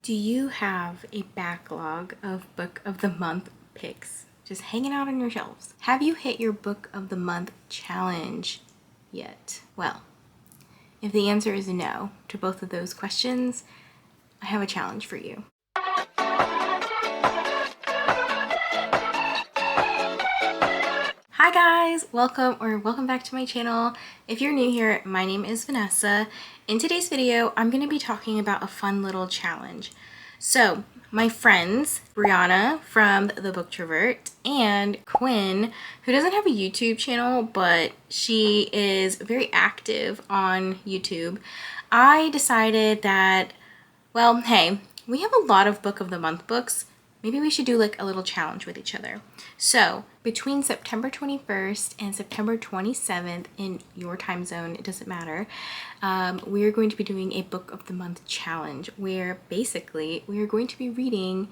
Do you have a backlog of Book of the Month picks just hanging out on your shelves? Have you hit your Book of the Month challenge yet? Well, if the answer is no to both of those questions, I have a challenge for you. Hi guys, welcome back to my channel. If you're new here, my name is Vanessa. In today's video, I'm going to be talking about a fun little challenge. So my friends, Brianna from The Booktrovert and Quinn, who doesn't have a YouTube channel, but she is very active on YouTube, I decided that, well, hey, we have a lot of Book of the Month books. Maybe we should do like a little challenge with each other. So between September 21st and September 27th in your time zone, it doesn't matter, we are going to be doing a Book of the Month challenge where basically we are going to be reading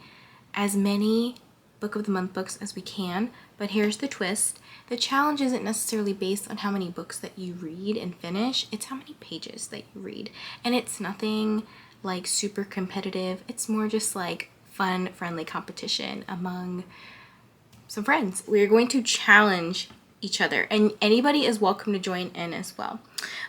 as many Book of the Month books as we can. But here's the twist. The challenge isn't necessarily based on how many books that you read and finish. It's how many pages that you read. And it's nothing like super competitive. It's more just like fun, friendly competition among some friends. We are going to challenge each other, and anybody is welcome to join in as well.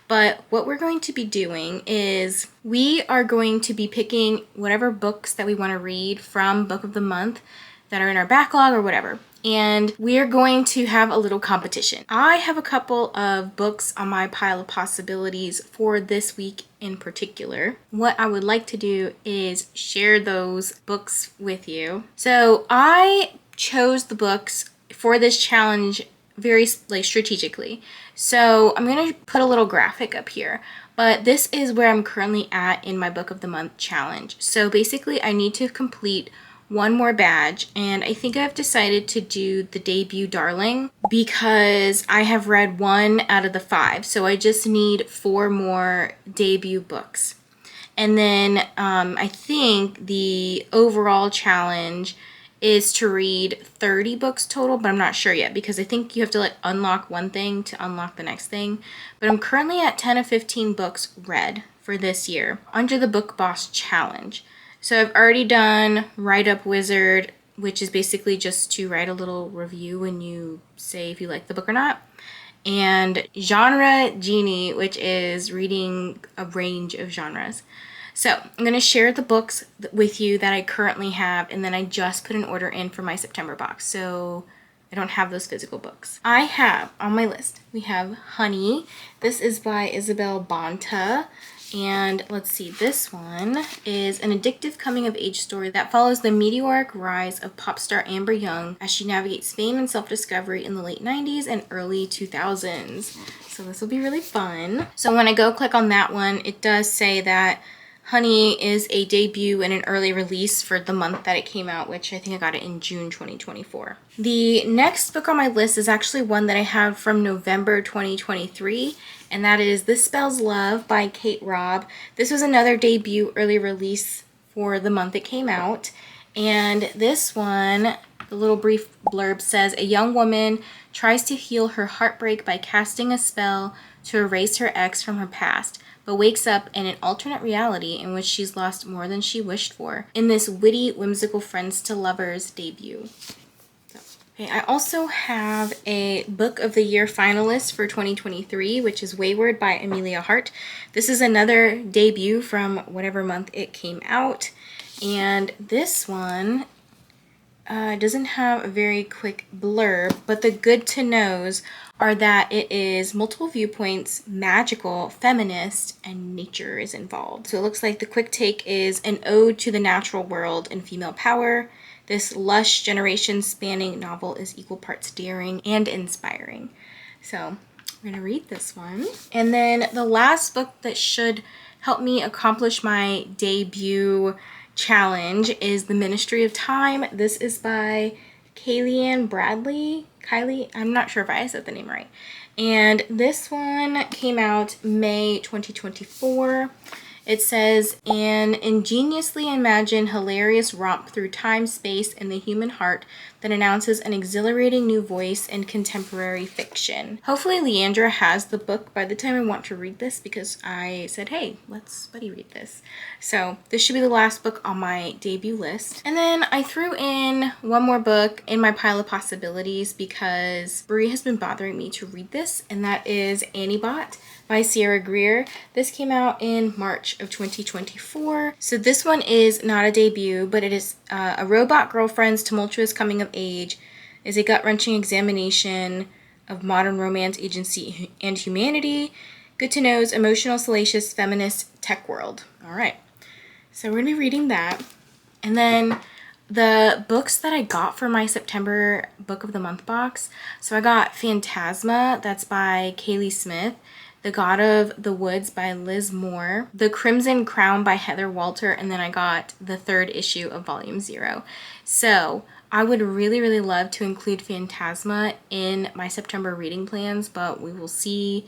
But what we're going to be doing is we are going to be picking whatever books that we want to read from Book of the Month that are in our backlog or whatever. And we are going to have a little competition. I have a couple of books on my pile of possibilities for this week in particular. What I would like to do is share those books with you. So I chose the books for this challenge very strategically. So I'm going to put a little graphic up here. But this is where I'm currently at in my Book of the Month challenge. So basically I need to complete one more badge, and I think I've decided to do the debut Darling because I have read 1 out of the 5, so I just need 4 more debut books. And then I think the overall challenge is to read 30 books total, but I'm not sure yet because I think you have to like unlock one thing to unlock the next thing. But I'm currently at 10 of 15 books read for this year under the Book Boss challenge. So I've already done Write Up Wizard, which is basically just to write a little review when you say if you like the book or not. And Genre Genie, which is reading a range of genres. So I'm going to share the books with you that I currently have, and then I just put an order in for my September box. So I don't have those physical books. I have on my list, we have Honey. This is by Isabel Bonta. And let's see, this one is an addictive coming-of-age story that follows the meteoric rise of pop star Amber Young as she navigates fame and self-discovery in the late 90s and early 2000s. So this will be really fun. So when I go click on that one, it does say that Honey is a debut and an early release for the month that it came out, which I think I got it in June 2024. The next book on my list is actually one that I have from November 2023, and that is This Spells Love by Kate Robb. This was another debut early release for the month it came out, and this one, the little brief blurb says, a young woman tries to heal her heartbreak by casting a spell to erase her ex from her past, but wakes up in an alternate reality in which she's lost more than she wished for in this witty, whimsical friends to lovers debut. Okay, I also have a Book of the Year finalist for 2023, which is Wayward by Amelia Hart. This is another debut from whatever month it came out, and this one doesn't have a very quick blurb, but the good to knows are that it is multiple viewpoints, magical, feminist, and nature is involved. So it looks like the quick take is an ode to the natural world and female power. This lush, generation-spanning novel is equal parts daring and inspiring. So I'm going to read this one. And then the last book that should help me accomplish my debut challenge is The Ministry of Time. This is by Kylie Bradley. I'm not sure if I said the name right. And this one came out May 2024. It says, an ingeniously imagined hilarious romp through time, space, and the human heart that announces an exhilarating new voice in contemporary fiction. Hopefully Leandra has the book by the time I want to read this, because I said, hey, let's buddy read this. So this should be the last book on my debut list. And then I threw in one more book in my pile of possibilities because Brie has been bothering me to read this, and that is Annibot by Sierra Greer. This came out in March of 2024. So this one is not a debut, but it is a robot girlfriend's tumultuous coming of age is a gut-wrenching examination of modern romance, agency, and humanity. Good to know's emotional, salacious, feminist tech world. All right. So we're going to be reading that. And then the books that I got for my September Book of the Month box. So I got Phantasma, that's by Kaylee Smith. The God of the Woods by Liz Moore. The Crimson Crown by Heather Walter. And then I got the 3rd issue of Volume 0. So I would really, really love to include Phantasma in my September reading plans, but we will see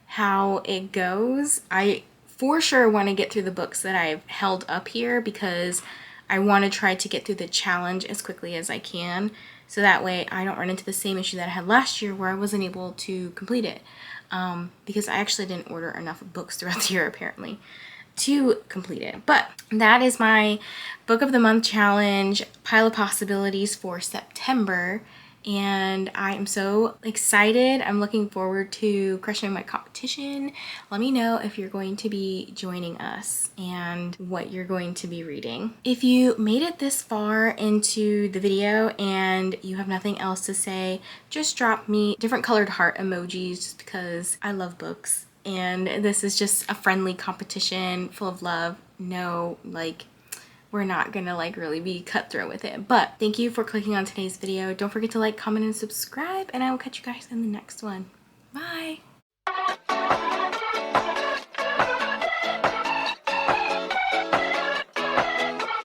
how it goes. I for sure want to get through the books that I've held up here because I want to try to get through the challenge as quickly as I can, so that way I don't run into the same issue that I had last year where I wasn't able to complete it, because I actually didn't order enough books throughout the year apparently to complete it. But that is my Book of the Month challenge pile of possibilities for September, and I am so excited. I'm looking forward to crushing my competition. Let me know if you're going to be joining us and what you're going to be reading. If you made it this far into the video and you have nothing else to say, just drop me different colored heart emojis, just because I love books. And this is just a friendly competition full of love. No, like, we're not gonna like really be cutthroat with it. But thank you for clicking on today's video. Don't forget to like, comment, and subscribe, and I will catch you guys in the next one.